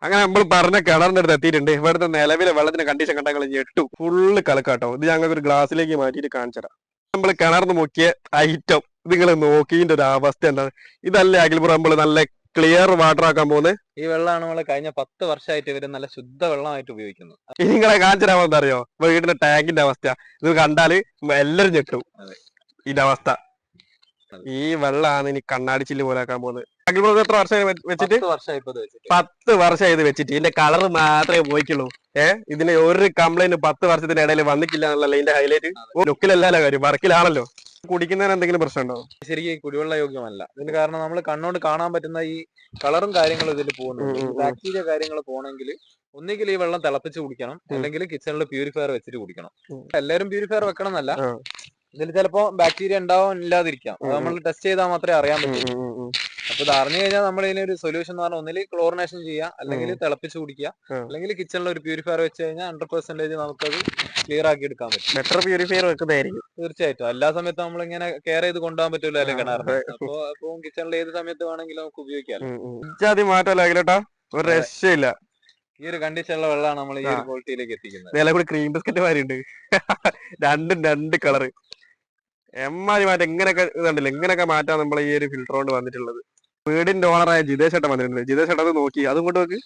അങ്ങനെ നമ്മൾ പറഞ്ഞ കിണറിന്റെ അടുത്ത് എത്തിയിട്ടുണ്ട്. ഇവിടുത്തെ നിലവിലെ വെള്ളത്തിന്റെ കണ്ടീഷൻ കണ്ടാൽ ഞെട്ടു. ഫുള്ള് കലക്കാട്ടോ. ഇത് ഞങ്ങൾക്ക് ഒരു ഗ്ലാസ്സിലേക്ക് മാറ്റിയിട്ട് കാണിച്ചു തരാം. നമ്മൾ കിണർന്ന് മുക്കിയ ഐറ്റം നിങ്ങൾ നോക്കിന്റെ ഒരു അവസ്ഥ എന്താണ്? ഇതല്ലേ അഖിൽപുറം നമ്മൾ നല്ല ക്ലിയർ വാട്ടർ ആക്കാൻ പോകുന്നത്. ഈ വെള്ളമാണ് നമ്മൾ കഴിഞ്ഞ 10 വർഷമായിട്ട് ഇവര് നല്ല ശുദ്ധ വെള്ളമായിട്ട് ഉപയോഗിക്കുന്നത്. ഇനി നിങ്ങളെ കാണിച്ചു തരാൻ എന്താ അറിയോ? വീടിന്റെ ടാങ്കിന്റെ അവസ്ഥ ഇത് കണ്ടാല് എല്ലാരും ഞെട്ടും. ഇതിന്റെ അവസ്ഥ ഈ വെള്ളമാണ് ഇനി കണ്ണാടി ചില്ല് പോലെ ആക്കാൻ പോകുന്നത്. അഖിൽപുറം എത്ര വർഷം വെച്ചിട്ട്? 10 വർഷം ഇത് വെച്ചിട്ട് ഇതിന്റെ കളർ മാത്രമേ പോയിക്കുള്ളൂ. ഇതിന് ഒരു കംപ്ലൈന്റ് 10 വർഷത്തിന്റെ ഇടയിൽ വന്നിട്ടില്ല എന്നുള്ളല്ലേ ഇതിന്റെ ഹൈലൈറ്റ്. ലുക്കിലല്ലല്ലോ കാര്യം, വർക്കിലാണല്ലോ. കുടിക്കുന്നതിന് എന്തെങ്കിലും പ്രശ്നമുണ്ടോ? ശരിക്കും കുടിവെള്ള യോഗ്യമല്ല. ഇതിന് കാരണം നമ്മൾ കണ്ണോണ്ട് കാണാൻ പറ്റുന്ന ഈ കളറും കാര്യങ്ങളും ഇതിൽ പോകുന്നുണ്ട്. ബാക്ടീരിയ കാര്യങ്ങൾ പോകണമെങ്കിൽ ഒന്നുകിൽ ഈ വെള്ളം തിളപ്പിച്ച് കുടിക്കണം, അല്ലെങ്കിൽ കിച്ചണിൽ പ്യൂരിഫയർ വെച്ചിട്ട് കുടിക്കണം. എല്ലാവരും പ്യൂരിഫയർ വെക്കണം എന്നല്ല, ഇതിൽ ചിലപ്പോ ബാക്ടീരിയ ഉണ്ടാവാൻ ഇല്ലാതിരിക്കാം. അത് നമ്മൾ ടെസ്റ്റ് ചെയ്താൽ മാത്രമേ അറിയാൻ പറ്റൂ. അപ്പൊ ഇത് അറിഞ്ഞു കഴിഞ്ഞാൽ നമ്മൾ ഇതിനൊരു സൊല്യൂഷൻ എന്ന് പറഞ്ഞാൽ ഒന്നിൽ ക്ലോറിനേഷൻ ചെയ്യുക, അല്ലെങ്കിൽ തിളപ്പിച്ച് കുടിക്കുക, അല്ലെങ്കിൽ കിച്ചണിൽ ഒരു പ്യൂരിഫയർ വെച്ച് കഴിഞ്ഞാൽ 100% നമുക്കത് ക്ലിയർ ആക്കി എടുക്കാൻ പറ്റും. ബെറ്റർ പ്യൂരിഫയർ വെക്കുന്നതായിരിക്കും തീർച്ചയായിട്ടും. എല്ലാ സമയത്തും നമ്മൾ ഇങ്ങനെ കെയർ ചെയ്ത് കൊണ്ടുപോകാൻ പറ്റൂല അല്ലെ കിണറിന്. അപ്പൊ കിച്ചണിൽ ഏത് സമയത്ത് വേണമെങ്കിലും നമുക്ക് ഉപയോഗിക്കാം. മാറ്റം ഒരു രക്ഷയില്ല. ഈ ഒരു കണ്ടീഷനുള്ള വെള്ളമാണ് നമ്മൾ ഈ ഒരു ക്വാളിറ്റിയിലേക്ക് എത്തിക്കുന്നത്. വില കൂടി ക്രീം ബിസ്ക്കറ്റ് മാരിണ്ട്. രണ്ടും രണ്ട് കളറ് എമ്മാരി മാറ്റം. ഇങ്ങനെയൊക്കെ ഇതുണ്ടല്ലോ, ഇങ്ങനെയൊക്കെ മാറ്റാൻ നമ്മൾ ഈ ഒരു ഫിൽറ്റർ കൊണ്ട് വന്നിട്ടുള്ളത്. വീടിന്റെ ഓണറായ ജിതേഷ് ചേട്ടൻ വന്നിട്ടുണ്ട്. ജിതേഷ് ചേട്ടൻ അത് നോക്കി, അതും കൊണ്ട് നോക്ക്.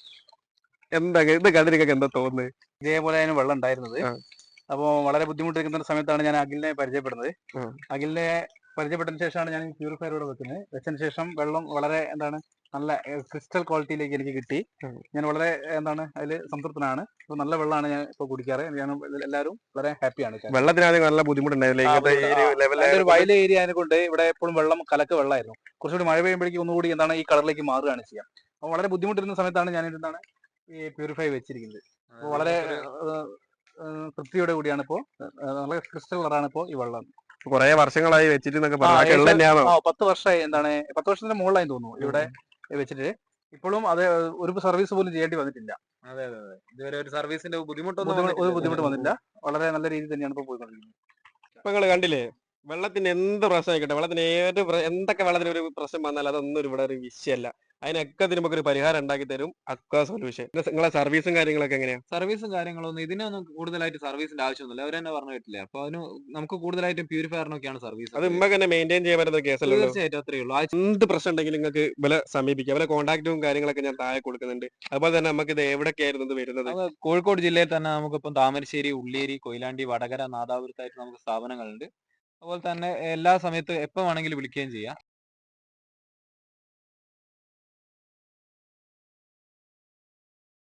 എന്താ ഇത് കണ്ടിരിക്കൊക്കെ എന്താ തോന്നുന്നത്? ഇതേപോലെ അതിന് വെള്ളം ഉണ്ടായിരുന്നത്. അപ്പോൾ വളരെ ബുദ്ധിമുട്ടിരിക്കുന്ന സമയത്താണ് ഞാൻ അഖിലിനെ പരിചയപ്പെടുന്നത്. അഖിലിനെ പരിചയപ്പെട്ടതിന് ശേഷമാണ് ഞാൻ പ്യൂരിഫയർ ഇവിടെ വെക്കുന്നത്. വെച്ചതിന് ശേഷം വെള്ളം വളരെ നല്ല ക്രിസ്റ്റൽ ക്വാളിറ്റിയിലേക്ക് എനിക്ക് കിട്ടി. ഞാൻ വളരെ അതിൽ സംതൃപ്തനാണ്. ഇപ്പോൾ നല്ല വെള്ളമാണ് ഞാൻ ഇപ്പോൾ കുടിക്കാറ്. ഞാൻ എല്ലാവരും വളരെ ഹാപ്പിയാണ്. വെള്ളത്തിനാണെങ്കിൽ നല്ല ബുദ്ധിമുട്ടുണ്ടായിരുന്നു. വയൽ ഏരിയ ആയതുകൊണ്ട് ഇവിടെ എപ്പോഴും വെള്ളം കലക്ക് വെള്ളമായിരുന്നു. കുറച്ചുകൂടി മഴ പെയ്യുമ്പോഴേക്കും ഒന്നുകൂടി ഈ കളറിലേക്ക് മാറുകയാണ് ചെയ്യാം. അപ്പോൾ വളരെ ബുദ്ധിമുട്ടിരുന്ന സമയത്താണ് ഞാൻ ഈ പ്യൂരിഫൈ വെച്ചിരിക്കുന്നത്. അപ്പോൾ വളരെ തൃപ്തിയോടെ കൂടിയാണ് ഇപ്പോൾ നല്ല ക്രിസ്റ്റൽ കളറാണ് ഇപ്പോൾ ഈ വെള്ളം. കുറെ വർഷങ്ങളായി വെച്ചിട്ട് 10 വർഷമായി 10 വർഷത്തിന്റെ മുകളിലായി തോന്നുന്നു ഇവിടെ വെച്ചിട്ട്. ഇപ്പോഴും അത് ഒരു സർവീസ് പോലും ചെയ്യേണ്ടി വന്നിട്ടില്ല. അതെ അതെ അതെ, ഇതുവരെ ഒരു സർവീസിന്റെ ഒരു ബുദ്ധിമുട്ട് വന്നില്ല. വളരെ നല്ല രീതിയിൽ തന്നെയാണ് ഇപ്പോൾ പോയിക്കൊണ്ടിരിക്കുന്നത്. ഇപ്പൊ നിങ്ങൾ കണ്ടില്ലേ, വെള്ളത്തിന് എന്ത് പ്രശ്നം ആയിക്കോട്ടെ, വെള്ളത്തിന് എന്തൊക്കെ വെള്ളത്തിന് ഒരു പ്രശ്നം വന്നാൽ അതൊന്നും ഇവിടെ ഒരു വിഷയമല്ല. അതിനൊക്കെ നമുക്ക് ഒരു പരിഹാരം ഉണ്ടാക്കി തരും അക്വാ സൊല്യൂഷൻ. നിങ്ങളെ സർവീസും കാര്യങ്ങളൊക്കെ എങ്ങനെയാ? സർവീസും കാര്യങ്ങളൊന്നും ഇതിനൊന്നും കൂടുതലായിട്ട് സർവീസിന്റെ ആവശ്യമൊന്നുമില്ല. അവർ തന്നെ പറഞ്ഞു കേട്ടില്ല. അപ്പൊ അതിന് നമുക്ക് കൂടുതലായിട്ടും പ്യൂരിഫയറിനൊക്കെയാണ് സർവീസ്. അത് ഇമ്മ തന്നെ മെയിൻറ്റെയിൻ ചെയ്യാൻ പറ്റുന്ന കേസല്ലോ. തീർച്ചയായിട്ടും അത്രയേ ഉള്ളൂ. എന്ത് പ്രശ്നം ഉണ്ടെങ്കിലും നിങ്ങൾക്ക് വില സമീപിക്കാം. വില കോൺടാക്റ്റും കാര്യങ്ങളൊക്കെ ഞാൻ താഴെ കൊടുക്കുന്നുണ്ട്. അതുപോലെ തന്നെ നമുക്ക് ഇത് എവിടെയൊക്കെയായിരുന്നു ഇത് വരുന്നത്? കോഴിക്കോട് ജില്ലയിൽ തന്നെ നമുക്കിപ്പം താമരശ്ശേരി, ഉള്ളിയേരി, കൊയിലാണ്ടി, വടകര, നാദാപുരത്തായിട്ട് നമുക്ക് സ്ഥാപനങ്ങളുണ്ട്. അതുപോലെ തന്നെ എല്ലാ സമയത്തും എപ്പോൾ വേണമെങ്കിലും വിളിക്കുകയും ചെയ്യാം.